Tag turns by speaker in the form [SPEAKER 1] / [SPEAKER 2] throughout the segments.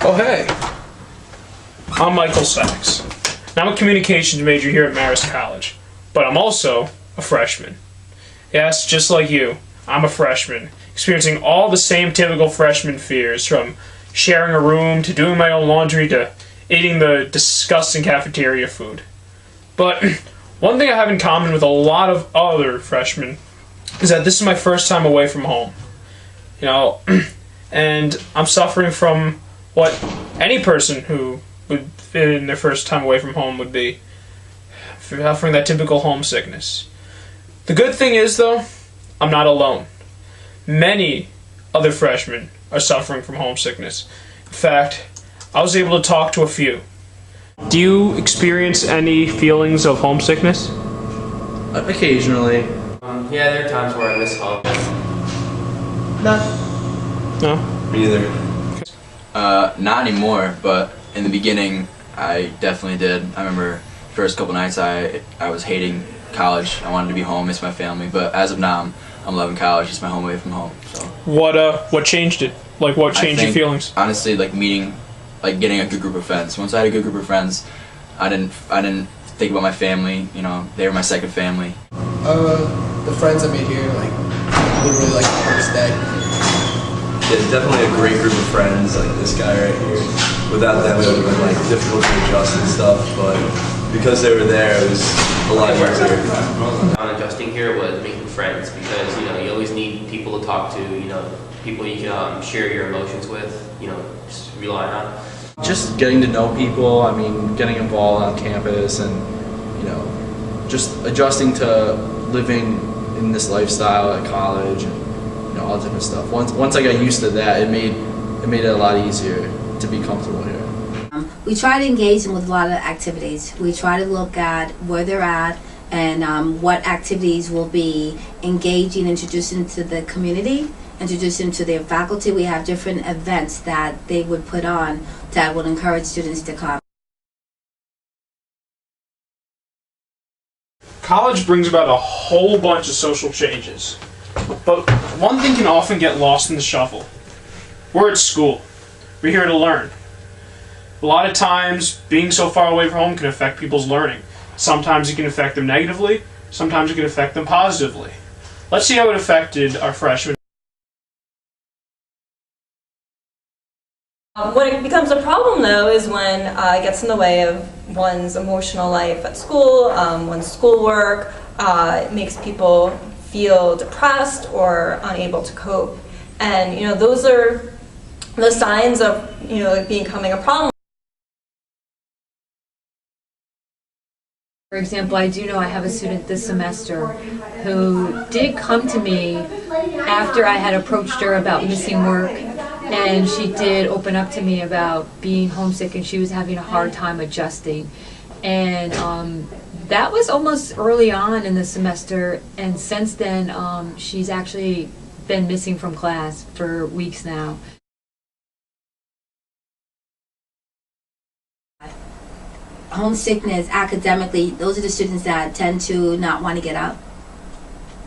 [SPEAKER 1] Oh, hey. I'm Michael Sachs. And I'm a communications major here at Marist College, but I'm also a freshman. Yes, just like you, I'm a freshman, experiencing all the same typical freshman fears, from sharing a room to doing my own laundry to eating the disgusting cafeteria food. But one thing I have in common with a lot of other freshmen is that this is my first time away from home. And I'm suffering from what any person who would in their first time away from home would be, suffering that typical homesickness. The good thing is, though, I'm not alone. Many other freshmen are suffering from homesickness. In fact, I was able to talk to a few. Do you experience any feelings of homesickness?
[SPEAKER 2] Occasionally.
[SPEAKER 3] Yeah, there are times where I miss home.
[SPEAKER 1] No?
[SPEAKER 2] Me either. Not anymore, but in the beginning, I definitely did. I remember first couple nights I was hating college. I wanted to be home, miss my family, but as of now, I'm loving college. It's my home away from home. So.
[SPEAKER 1] What changed it? Like, what changed your feelings?
[SPEAKER 2] Honestly, getting a good group of friends. Once I had a good group of friends, I didn't think about my family. They were my second family.
[SPEAKER 4] The friends I made here, literally the first day.
[SPEAKER 5] Yeah, definitely a great group of friends, like this guy right here. Without them, it would have been difficult to adjust and stuff, but because they were there, it was a lot easier.
[SPEAKER 3] On adjusting here was making friends, because you always need people to talk to, people you can share your emotions with, just rely on.
[SPEAKER 2] Just getting to know people. Getting involved on campus, and just adjusting to living in this lifestyle at college, and all different stuff. Once I got used to that, it made it a lot easier to be comfortable here.
[SPEAKER 6] We try to engage them with a lot of activities. We try to look at where they're at and what activities will be engaging, introducing to the community, introducing to their faculty. We have different events that they would put on that would encourage students to come.
[SPEAKER 1] College brings about a whole bunch of social changes, but one thing can often get lost in the shuffle. We're at school. We're here to learn. A lot of times, being so far away from home can affect people's learning. Sometimes it can affect them negatively, sometimes it can affect them positively. Let's see how it affected our freshmen.
[SPEAKER 7] What becomes a problem, though, is when it gets in the way of one's emotional life at school, one's schoolwork. It makes people feel depressed or unable to cope. And, those are the signs of, it becoming a problem.
[SPEAKER 8] For example, I do know I have a student this semester who did come to me after I had approached her about missing work, and she did open up to me about being homesick, and she was having a hard time adjusting. And that was almost early on in the semester, and since then she's actually been missing from class for weeks now.
[SPEAKER 6] Homesickness, academically, those are the students that tend to not want to get up.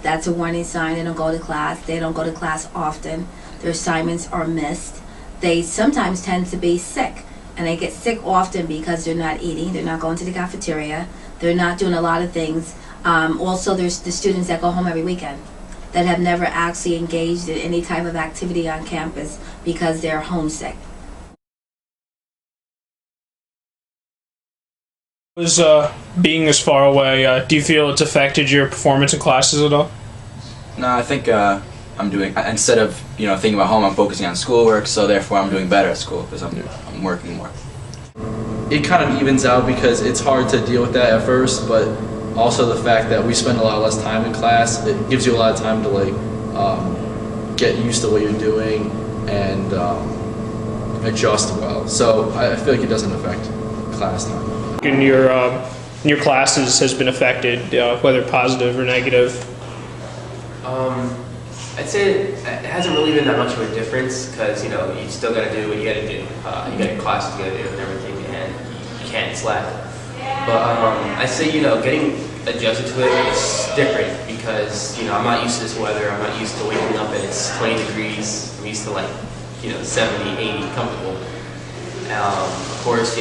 [SPEAKER 6] That's a warning sign. They don't go to class. They don't go to class often. Their assignments are missed. They sometimes tend to be sick, and they get sick often because they're not eating. They're not going to the cafeteria. They're not doing a lot of things. Also, there's the students that go home every weekend that have never actually engaged in any type of activity on campus because they're homesick.
[SPEAKER 1] Was being this far away, do you feel it's affected your performance in classes at all?
[SPEAKER 2] No, I think I'm doing, instead of thinking about home, I'm focusing on schoolwork, so therefore I'm doing better at school because I'm working more. It kind of evens out because it's hard to deal with that at first, but also the fact that we spend a lot less time in class, it gives you a lot of time to get used to what you're doing and adjust well. So I feel like it doesn't affect class time.
[SPEAKER 1] In your classes has been affected, whether positive or negative?
[SPEAKER 3] I'd say it hasn't really been that much of a difference, because you still got to do what you got to do. You got classes you got to do and everything, and you can't slack. But I say getting adjusted to it is different, because I'm not used to this weather. I'm not used to waking up and it's 20 degrees. I'm used to 70, 80, comfortable. Of course,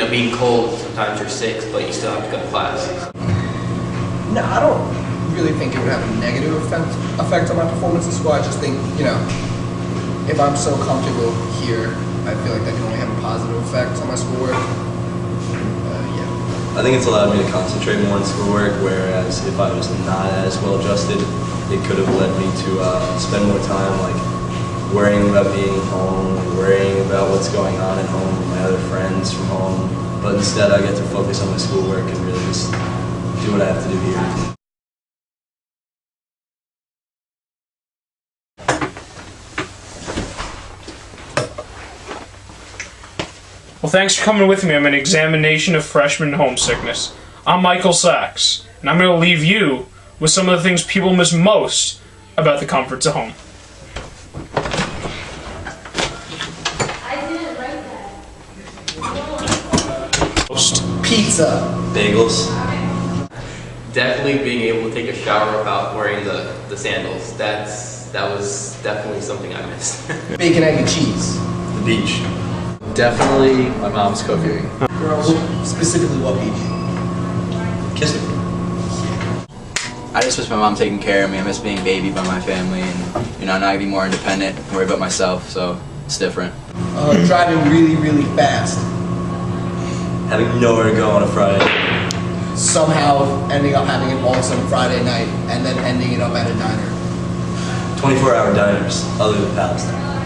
[SPEAKER 3] being cold, sometimes you're sick, but you still have to go to class.
[SPEAKER 4] No, I don't really think it would have a negative effect on my performance in school. I just think, if I'm so comfortable here, I feel like that can only have a positive effect on my schoolwork. Yeah.
[SPEAKER 5] I think it's allowed me to concentrate more on schoolwork, whereas if I was not as well adjusted, it could have led me to spend more time worrying about being home, worrying about what's going on at home with my other friends from home. But instead I get to focus on my schoolwork and really just do what I have to do here.
[SPEAKER 1] Well, thanks for coming with me on an examination of freshman homesickness. I'm Michael Sachs, and I'm going to leave you with some of the things people miss most about the comforts of home.
[SPEAKER 4] Pizza.
[SPEAKER 5] Bagels.
[SPEAKER 3] Definitely being able to take a shower without wearing the sandals. That was definitely something I missed.
[SPEAKER 4] Bacon, egg, and cheese.
[SPEAKER 5] The beach.
[SPEAKER 2] Definitely my mom's cooking.
[SPEAKER 4] Girls, specifically what beach?
[SPEAKER 5] Kissing.
[SPEAKER 2] I just miss my mom taking care of me. I miss being babied by my family and, now being more independent, worry about myself, so it's different.
[SPEAKER 4] Driving really, really fast.
[SPEAKER 5] Having nowhere to go on a Friday.
[SPEAKER 4] Somehow ending up having an awesome Friday night and then ending it up at a diner.
[SPEAKER 5] 24-hour diners, other than Palestine.